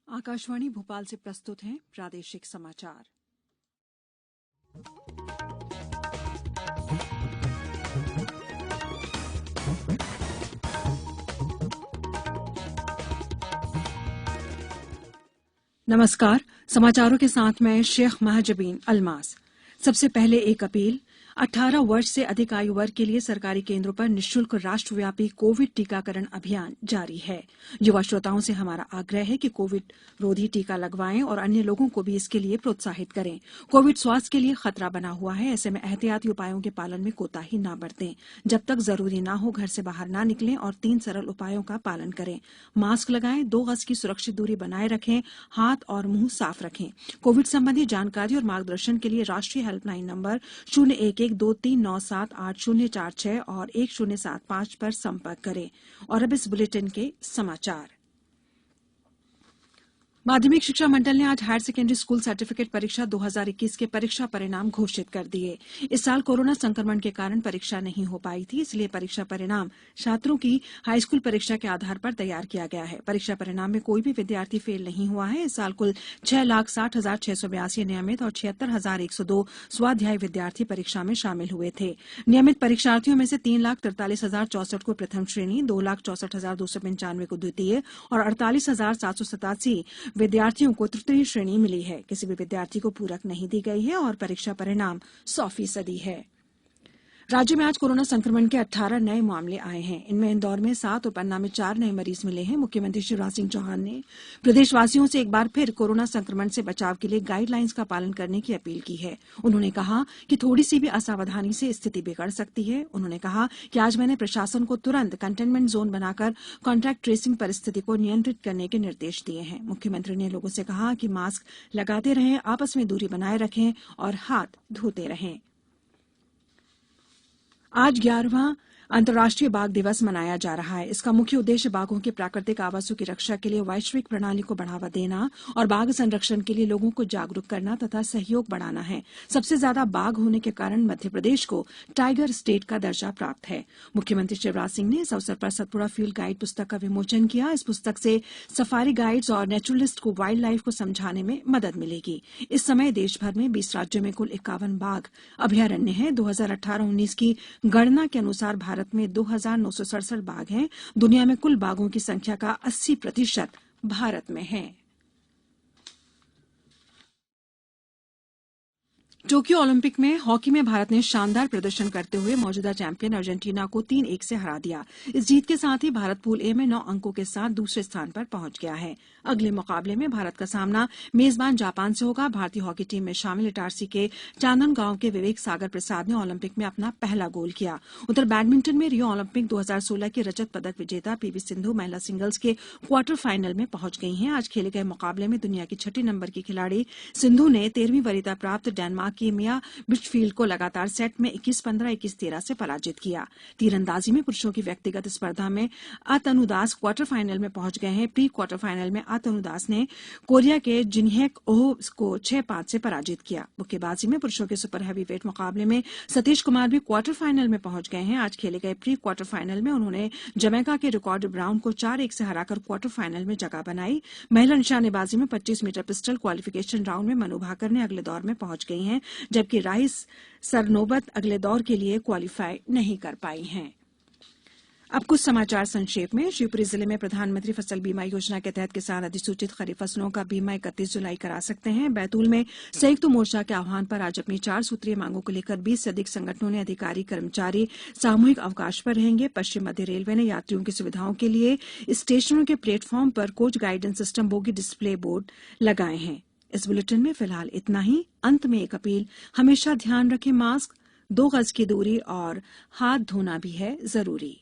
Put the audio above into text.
आकाशवाणी भोपाल से प्रस्तुत हैं प्रादेशिक समाचार। नमस्कार, समाचारों के साथ मैं शेख महजबीन अल्मास। सबसे पहले एक अपील। 18 वर्ष से अधिक आयु वर्ग के लिए सरकारी केंद्रों पर निःशुल्क राष्ट्रव्यापी कोविड टीकाकरण अभियान जारी है। युवा श्रोताओं से हमारा आग्रह है कि कोविड रोधी टीका लगवाएं और अन्य लोगों को भी इसके लिए प्रोत्साहित करें। कोविड स्वास्थ्य के लिए खतरा बना हुआ है, ऐसे में एहतियाती उपायों के पालन में कोताही न बरतें। जब तक जरूरी ना हो घर से बाहर ना निकलें और 3 सरल उपायों का पालन करें। मास्क लगाएं, 2 गज की सुरक्षित दूरी बनाए रखें, हाथ और मुंह साफ रखें। कोविड संबंधी जानकारी और मार्गदर्शन के लिए राष्ट्रीय हेल्पलाइन नंबर 01123978046 और 1075 पर संपर्क करें। और अब इस बुलेटिन के समाचार। माध्यमिक शिक्षा मंडल ने आज हायर सेकेंडरी स्कूल सर्टिफिकेट परीक्षा 2021 के परीक्षा परिणाम घोषित कर दिए। इस साल कोरोना संक्रमण के कारण परीक्षा नहीं हो पाई थी, इसलिए परीक्षा परिणाम छात्रों की हाईस्कूल परीक्षा के आधार पर तैयार किया गया है। परीक्षा परिणाम में कोई भी विद्यार्थी फेल नहीं हुआ है। इस साल कुल 6,60,682 नियमित और 76,102 स्वाध्यायी विद्यार्थी परीक्षा में शामिल हुए थे। नियमित परीक्षार्थियों में से 3,43,064 को प्रथम श्रेणी, 2,64,295 को द्वितीय और 48,787 विद्यार्थियों को तृतीय श्रेणी मिली है। किसी भी विद्यार्थी को पूरक नहीं दी गई है और परीक्षा परिणाम 100% है। राज्य में आज कोरोना संक्रमण के 18 नए मामले आए हैं। इनमें इंदौर में 7 और पन्ना में 4 नए मरीज मिले हैं। मुख्यमंत्री शिवराज सिंह चौहान ने प्रदेशवासियों से एक बार फिर कोरोना संक्रमण से बचाव के लिए गाइडलाइंस का पालन करने की अपील की है। उन्होंने कहा कि थोड़ी सी भी असावधानी से स्थिति बिगड़ सकती है। उन्होंने कहा कि आज मैंने प्रशासन को तुरंत कंटेनमेंट जोन बनाकर कॉन्टैक्ट ट्रेसिंग परिस्थिति को नियंत्रित करने के निर्देश दिए हैं। मुख्यमंत्री ने लोगों से कहा कि मास्क लगाते रहें, आपस में दूरी बनाए रखें और हाथ धोते रहें। आज 11वां अंतर्राष्ट्रीय बाघ दिवस मनाया जा रहा है। इसका मुख्य उद्देश्य बाघों के प्राकृतिक आवासों की रक्षा के लिए वैश्विक प्रणाली को बढ़ावा देना और बाघ संरक्षण के लिए लोगों को जागरूक करना तथा सहयोग बढ़ाना है। सबसे ज्यादा बाघ होने के कारण मध्य प्रदेश को टाइगर स्टेट का दर्जा प्राप्त है। मुख्यमंत्री शिवराज सिंह ने इस अवसर पर सतपुड़ा फील्ड गाइड पुस्तक का विमोचन किया। इस पुस्तक से सफारी गाइड्स और नेचुरलिस्ट को वाइल्ड लाइफ को समझाने में मदद मिलेगी। इस समय देश भर में 20 राज्यों में कुल 51 बाघ अभयारण्य हैं। 2018-19 की गणना के अनुसार भारत में 2,967 बाघ हैं। दुनिया में कुल बाघों की संख्या का 80% भारत में है। टोक्यो ओलंपिक में हॉकी में भारत ने शानदार प्रदर्शन करते हुए मौजूदा चैंपियन अर्जेंटीना को 3-1 से हरा दिया। इस जीत के साथ ही भारत पूल ए में 9 अंकों के साथ दूसरे स्थान पर पहुंच गया है। अगले मुकाबले में भारत का सामना मेजबान जापान से होगा। भारतीय हॉकी टीम में शामिल इटारसी के चांदनगांव के विवेक सागर प्रसाद ने ओलंपिक में अपना पहला गोल किया। उधर बैडमिंटन में रियो ओलंपिक 2016 की रजत पदक विजेता पीवी सिंधु महिला सिंगल्स के क्वार्टर फाइनल में पहुंच गई हैं। आज खेले गए मुकाबले में दुनिया की 6 नंबर की खिलाड़ी सिंधु ने 13वीं वरीयता प्राप्त डेनमार्क की मिया बिचफील्ड को लगातार सेट में 21-15, 21-13 से पराजित किया। तीरंदाजी में पुरुषों की व्यक्तिगत स्पर्धा में अतनु दास क्वार्टर फाइनल में पहुंच गए हैं। प्री क्वार्टर फाइनल में अतनु दास ने कोरिया के जिनहेक ओह को 6-5 से पराजित किया। मुक्केबाजी में पुरुषों के सुपर हैवीवेट मुकाबले में सतीश कुमार भी क्वार्टर फाइनल में पहुंच गए हैं। आज खेले गए प्री क्वार्टर फाइनल में उन्होंने जमैका के रिकॉर्ड ब्राउन को 4-1 से हराकर क्वार्टर फाइनल में जगह बनाई। महिला निशानेबाजी में 25 मीटर पिस्टल क्वालिफिकेशन राउंड में मनु भाकर ने अगले दौर में पहुंच गई हैं, जबकि राइस सरनोबत अगले दौर के लिए क्वालीफाई नहीं कर पाई हैं। अब कुछ समाचार संक्षेप में। शिवपुरी जिले में प्रधानमंत्री फसल बीमा योजना के तहत किसान अधिसूचित खरीफ फसलों का बीमा 31 जुलाई करा सकते हैं। बैतूल में संयुक्त मोर्चा के आह्वान पर आज अपनी 4 सूत्रीय मांगों को लेकर 20 से अधिक संगठनों ने अधिकारी कर्मचारी सामूहिक अवकाश पर रहेंगे। पश्चिम मध्य रेलवे ने यात्रियों की सुविधाओं के लिए स्टेशनों के प्लेटफॉर्म पर coach guidance system bogie display board लगाए हैं। इस बुलेटिन में फिलहाल इतना ही। अंत में एक अपील। हमेशा ध्यान रखें, मास्क, 2 गज की दूरी और हाथ धोना भी है जरूरी।